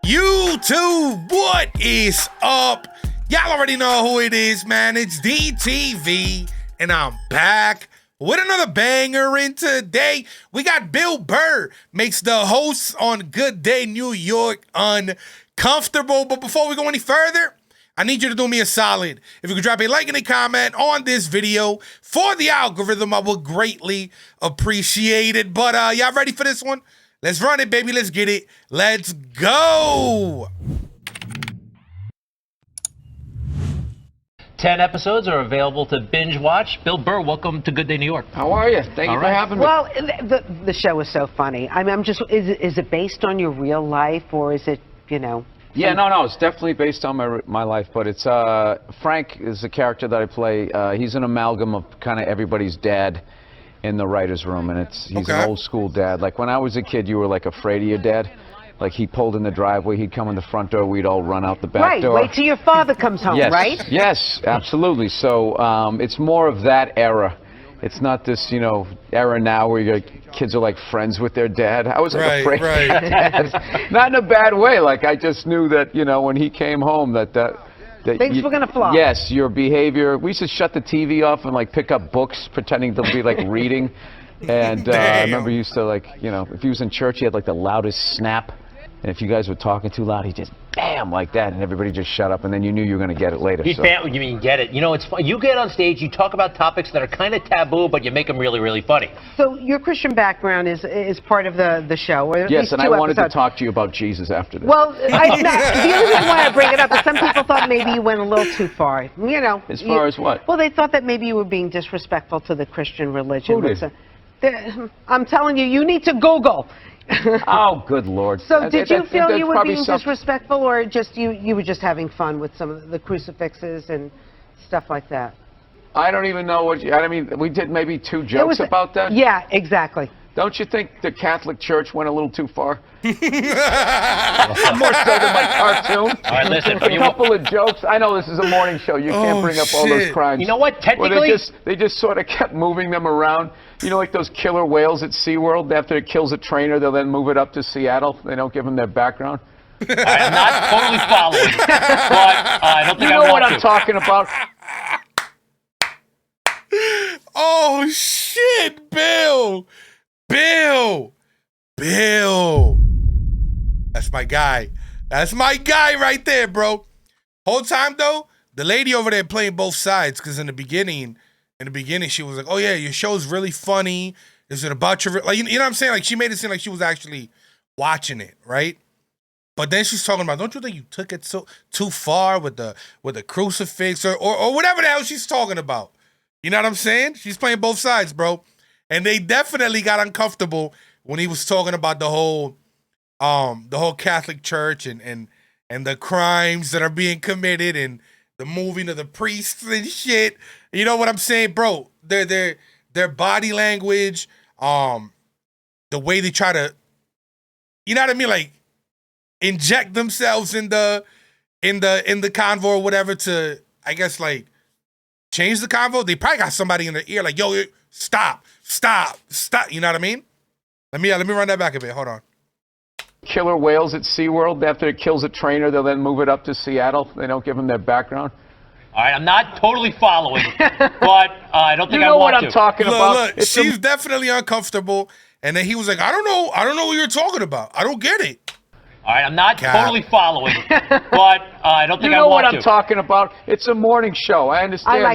YouTube, what is up? Y'all already know who it is, man. It's DTV, and I'm back with another banger. And today, we got Bill Burr makes the hosts on GoodDay New York uncomfortable. But before we go any further, I need you to do me a solid. If you could drop a like and a comment on this video for the algorithm, I would greatly appreciate it. But y'all ready for this one? Let's run it, baby. Let's get it. Let's go. 10 episodes are available to binge watch. Bill Burr, welcome to GoodDay New York. How are you? Thank you for having me. Well, the show is so funny. I'm just, is it based on your real life, or is it, you know? Yeah, no, it's definitely based on my life, but it's, Frank is the character that I play. He's an amalgam of kind of everybody's dad in the writer's room, and he's an old school dad. Like when I was a kid, you were like afraid of your dad. Like he pulled in the driveway, he'd come in the front door, we'd all run out the back door. Right, wait till your father comes home, yes, right? Yes, absolutely. So it's more of that era. It's not this, era now where your kids are like friends with their dad. I was like afraid of my dad. Not in a bad way. Like I just knew that, when he came home that things were gonna fly. Yes, your behavior. We used to shut the TV off and like pick up books, pretending to be like reading. And I remember he used to if he was in church, he had like the loudest snap. And if you guys were talking too loud, he just bam like that, and everybody just shut up, and then you knew you were going to get it later. You mean get it? It's fun. You get on stage, you talk about topics that are kind of taboo, but you make them really, really funny. So your Christian background is part of the show. Or yes, and I wanted to talk to you about Jesus after this. Well, the only reason why I bring it up is some people thought maybe you went a little too far. As far as what? Well, they thought that maybe you were being disrespectful to the Christian religion. Who did? I'm telling you, you need to Google. Oh, good Lord. So did you feel you were being disrespectful, or just you were just having fun with some of the crucifixes and stuff like that? I don't even know we did maybe 2 jokes about that. Yeah, exactly. Don't you think the Catholic Church went a little too far? More so than my cartoon. All right, listen. A couple of jokes. I know this is a morning show. You can't bring up all those crimes. You know what? Technically, well, they just sort of kept moving them around. Like those killer whales at SeaWorld. After it kills a trainer, they'll then move it up to Seattle. They don't give them their background. I'm not totally following, but I don't think I want to. You know what I'm talking about. Oh, shit, Bill. That's my guy. That's my guy right there, bro. Whole time, though, the lady over there playing both sides, because in the beginning, she was like, oh, yeah, your show's really funny. Is it about your... Like, you know what I'm saying? Like, she made it seem like she was actually watching it, right? But then she's talking about, don't you think you took it too far with the crucifix or whatever the hell she's talking about? You know what I'm saying? She's playing both sides, bro. And they definitely got uncomfortable when he was talking about the whole Catholic Church and the crimes that are being committed and the moving of the priests and shit. You know what I'm saying, bro? Their body language, the way they try to, you know what I mean, like inject themselves in the convo or whatever to, I guess, like change the convo. They probably got somebody in their ear like, yo, stop. You know what I mean? Let me run that back a bit. Hold on. Killer whales at SeaWorld. After it kills a trainer, they'll then move it up to Seattle. They don't give them their background. All right, I'm not totally following, but I don't think I want to. You know what I'm talking about. Look, she's definitely uncomfortable. And then he was like, I don't know what you're talking about. I don't get it. All right, I'm not totally following, but I don't think I want to. You know what I'm talking about. It's a morning show. I understand. I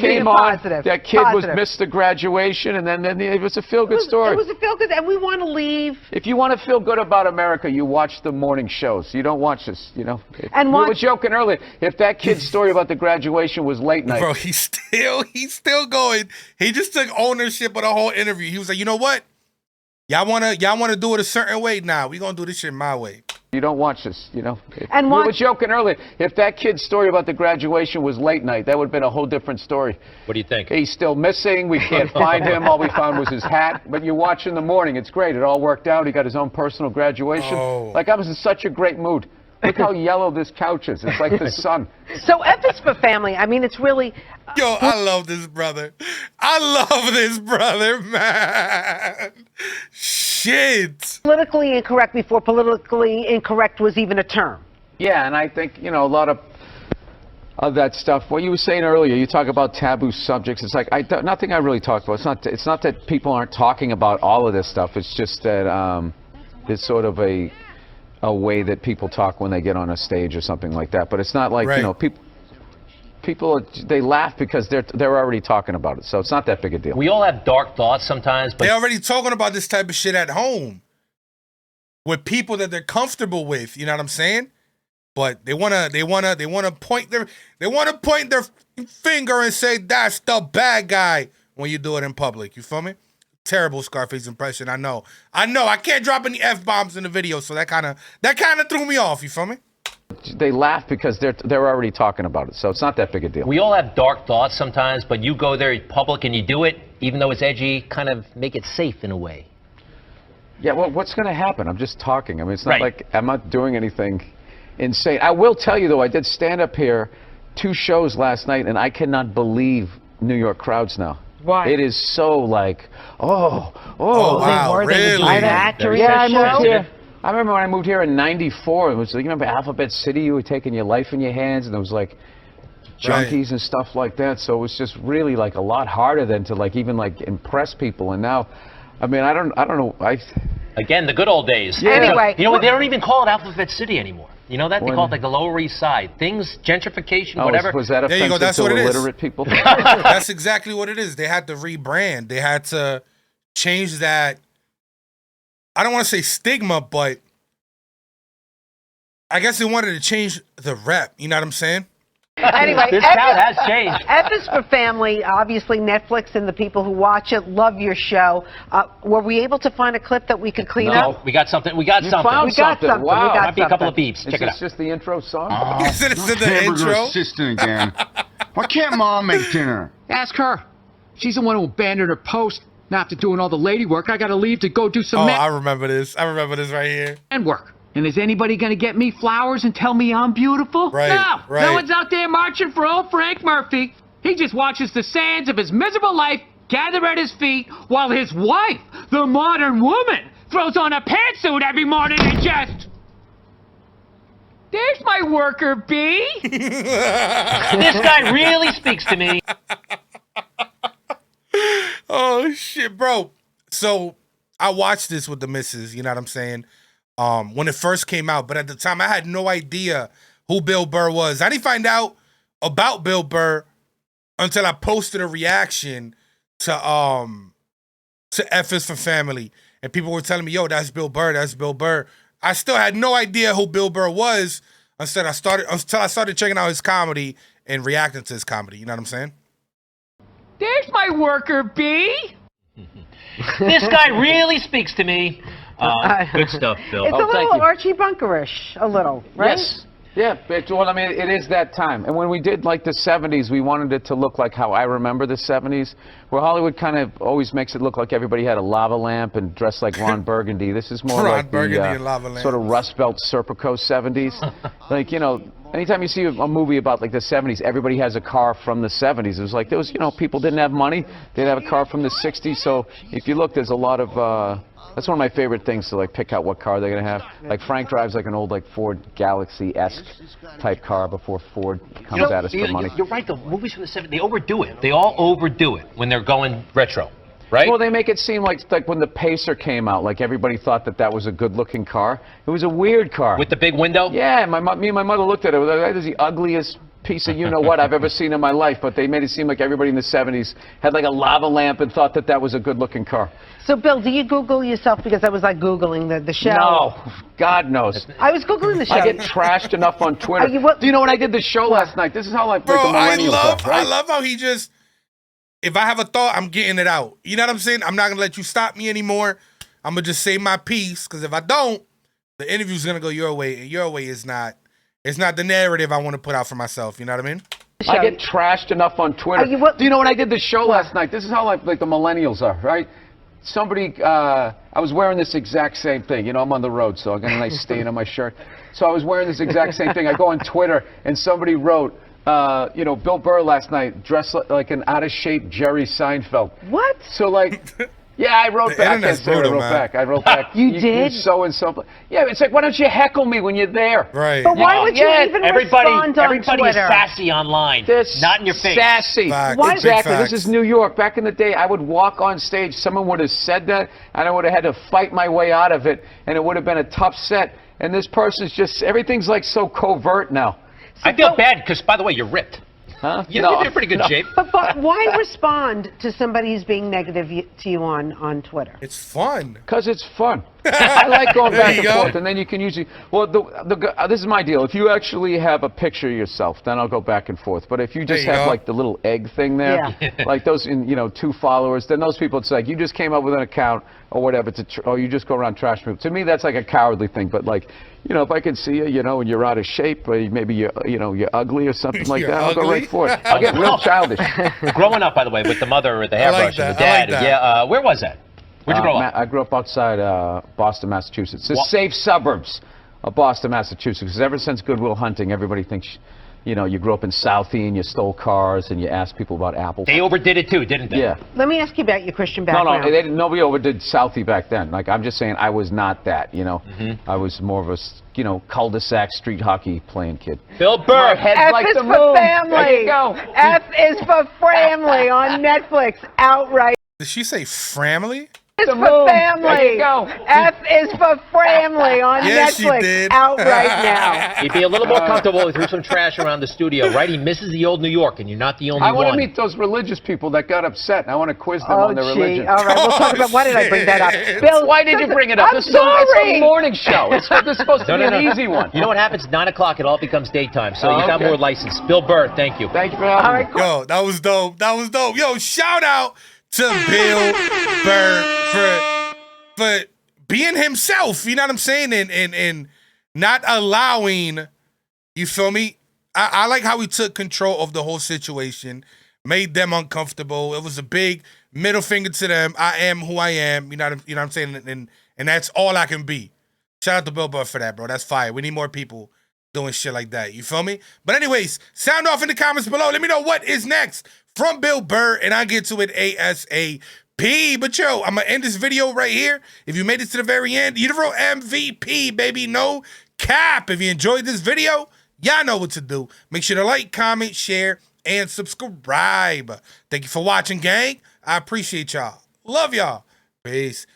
came on. That kid missed the graduation, and then it was a feel-good story. It was a feel-good, and we want to leave. If you want to feel good about America, you watch the morning shows. You don't watch this, And we were joking earlier. If that kid's story about the graduation was late night. Bro, he's still going. He just took ownership of the whole interview. He was like, you know what? Y'all wanna do it a certain way? Nah, we gonna do this shit my way. You don't watch this, And we were joking earlier. If that kid's story about the graduation was late night, that would have been a whole different story. What do you think? He's still missing. We can't find him. All we found was his hat. But you watch in the morning. It's great. It all worked out. He got his own personal graduation. Oh. Like, I was in such a great mood. Look how yellow this couch is. It's like the sun. So F is for family. I mean, it's really... Yo, I love this brother. Man. shit. Politically incorrect before politically incorrect was even a term. Yeah, and I think, you know, a lot of that stuff. What you were saying earlier, you talk about taboo subjects. It's like nothing I really talk about. It's not that people aren't talking about all of this stuff. It's just that there's sort of a way that people talk when they get on a stage or something like that. But it's not like, you know, people they laugh because they're already talking about it. So it's not that big a deal. We all have dark thoughts sometimes, but they're already talking about this type of shit at home with people that they're comfortable with. You know what I'm saying? But they wanna point their finger and say that's the bad guy when you do it in public. You feel me? Terrible Scarface impression. I know. I can't drop any F-bombs in the video, so that kind of threw me off. You feel me? They laugh because they're already talking about it. So it's not that big a deal. We all have dark thoughts sometimes, but you go there in public and you do it, even though it's edgy, kind of make it safe in a way. Yeah. Well, what's going to happen? I'm just talking. I mean, it's not like I'm not doing anything insane. I will tell you, though, I did stand up here 2 shows last night, and I cannot believe New York crowds now. Why? It is so like, oh wow, really? I remember when I moved here in '94. It was like, you remember Alphabet City? You were taking your life in your hands, and there was like junkies and stuff like that. So it was just really like a lot harder than to like even like impress people. And now, I mean, I don't know. Again, the good old days. Yeah. Anyway, you know what? They don't even call it Alphabet City anymore. You know that? They call it like the Lower East Side. Things, gentrification, whatever. Was that offensive there you go. That's to what it is. illiterate people? That's exactly what it is. They had to rebrand. They had to change that. I don't want to say stigma, but I guess they wanted to change the rep. You know what I'm saying? Anyway, this town has changed. F is for Family. Obviously, Netflix and the people who watch it love your show. Were we able to find a clip that we could clean up? No, we got something. We got You something. found We got something. something. Wow. We got Might be a couple of something. beeps. Check it out. Is this just the intro song? Is it the intro? Assistant again. Why can't Mom make dinner? Ask her. She's the one who abandoned her post. Now after doing all the lady work, I gotta leave to go do some I remember this. I remember this right here. man work. And is anybody gonna get me flowers and tell me I'm beautiful? Right, No. right. No one's out there marching for old Frank Murphy. He just watches the sands of his miserable life gather at his feet while his wife, the modern woman, throws on a pantsuit every morning and just... There's my worker bee. This guy really speaks to me. Oh shit, bro. So I watched this with the missus, you know what I'm saying? When it first came out, but at the time I had no idea who Bill Burr was. I didn't find out about Bill Burr until I posted a reaction to F is for Family. And people were telling me, yo, that's Bill Burr, that's Bill Burr. I still had no idea who Bill Burr was until I started checking out his comedy and reacting to his comedy. You know what I'm saying? There's my worker bee. This guy really speaks to me. Good stuff, Bill. It's a little Archie Bunkerish, a little, right? Yes. Yeah, well, I mean, it is that time. And when we did, like, the 70s, we wanted it to look like how I remember the 70s, where Hollywood kind of always makes it look like everybody had a lava lamp and dressed like Ron Burgundy. This is more like the sort of Rust Belt Serpico 70s. Like, you know, anytime you see a movie about, like, the 70s, everybody has a car from the 70s. It was like, there was, you know, people didn't have money. They'd have a car from the 60s. So if you look, there's a lot of... That's one of my favorite things, to like pick out what car they're gonna have. Like Frank drives like an old like Ford Galaxy-esque type car before Ford comes at us for money. You're right. The movies from the 70s, they overdo it. They all overdo it when they're going retro, right? Well, they make it seem like when the Pacer came out, like everybody thought that was a good-looking car. It was a weird car. With the big window? Yeah, me and my mother looked at it. That is the ugliest piece of you-know-what I've ever seen in my life, but they made it seem like everybody in the 70s had like a lava lamp and thought that was a good-looking car. So, Bill, do you Google yourself? Because I was like Googling the show. No, God knows. I was Googling the show. I get trashed enough on Twitter. Do you know when I did the show last night? This is how like, bro, the millennials are, right? I love how he just, if I have a thought, I'm getting it out. You know what I'm saying? I'm not going to let you stop me anymore. I'm going to just say my piece, because if I don't, the interview's going to go your way, and your way is not. It's not the narrative I want to put out for myself. You know what I mean? I get trashed enough on Twitter. Do you know when I did the show last night? This is how like the millennials are, right? Somebody, I was wearing this exact same thing. You know, I'm on the road, so I got a nice stain on my shirt. So I was wearing this exact same thing. I go on Twitter, and somebody wrote, you know, Bill Burr last night dressed like an out-of-shape Jerry Seinfeld. What? So, like, Yeah, I wrote The back. internet's I brutal, wrote man. back. I wrote back. You did? So and so. Yeah, it's like, why don't you heckle me when you're there? Right. But why would you even respond on everybody is Twitter? sassy online, This not in your face. Sassy. Facts. Why- Exactly. Big This is facts. New York. Back in the day, I would walk on stage. Someone would have said that, and I would have had to fight my way out of it, and it would have been a tough set. And this person's just, everything's like so covert now. I feel bad because, by the way, you're ripped. Huh? You're in pretty good shape. But why respond to somebody who's being negative to you on Twitter? It's fun. Because it's fun. I like going There back you and go. forth, and then you can usually. Well, this is my deal. If you actually have a picture of yourself, then I'll go back and forth. But if you just There you have go. like the little egg thing there, like those, 2 followers, then those people, it's like you just came up with an account or whatever, or you just go around trash people. To me, that's like a cowardly thing. But like, if I can see you, and you're out of shape, or maybe you're ugly or something like You're that, I'll go ugly? right for it. I'll get real childish. Growing up, by the way, with the mother or the I like hairbrush and that. the I like dad. that. Yeah, where was that? Where'd you grow up? I grew up outside Boston, Massachusetts. The safe suburbs of Boston, Massachusetts. Because ever since Good Will Hunting, everybody thinks, you grew up in Southie and you stole cars and you asked people about apples. They overdid it too, didn't they? Yeah. Let me ask you about your Christian No, background. they didn't. Nobody overdid Southie back then. Like, I'm just saying I was not that, I was more of a, cul-de-sac street hockey playing kid. Bill Burr. Head's F like is the for moon. family. There you go. F is for family on Netflix. Outright. Did she say family? F is The for moon. There family. you go. F is for family on Yes, she Netflix. did. Out right now. He'd be a little more comfortable if there was some trash around the studio, right? He misses the old New York, and you're not the only I want one. to meet those religious people that got upset. I want to quiz them on their religion. All right, we'll talk about. Why did I bring that up? Shit. Bill, Why did you bring it up? I'm It's sorry. a morning show. This is supposed to be an easy one. You know what happens? 9 o'clock, it all becomes daytime, so you got okay. more license. Bill Burr, thank you. Thank you for having All me. right, cool. Yo, that was dope. That was dope. Yo, shout out to Bill Burr for being himself. You know what I'm saying? And not allowing, you feel me? I like how he took control of the whole situation, made them uncomfortable. It was a big middle finger to them. I am who I am. You know what I'm saying? And that's all I can be. Shout out to Bill Burr for that, bro. That's fire. We need more people doing shit like that. You feel me? But anyways, sound off in the comments below. Let me know what is next from Bill Burr, and I'll get to it ASAP. But yo, I'm going to end this video right here. If you made it to the very end, you're the real MVP, baby. No cap. If you enjoyed this video, y'all know what to do. Make sure to like, comment, share, and subscribe. Thank you for watching, gang. I appreciate y'all. Love y'all. Peace.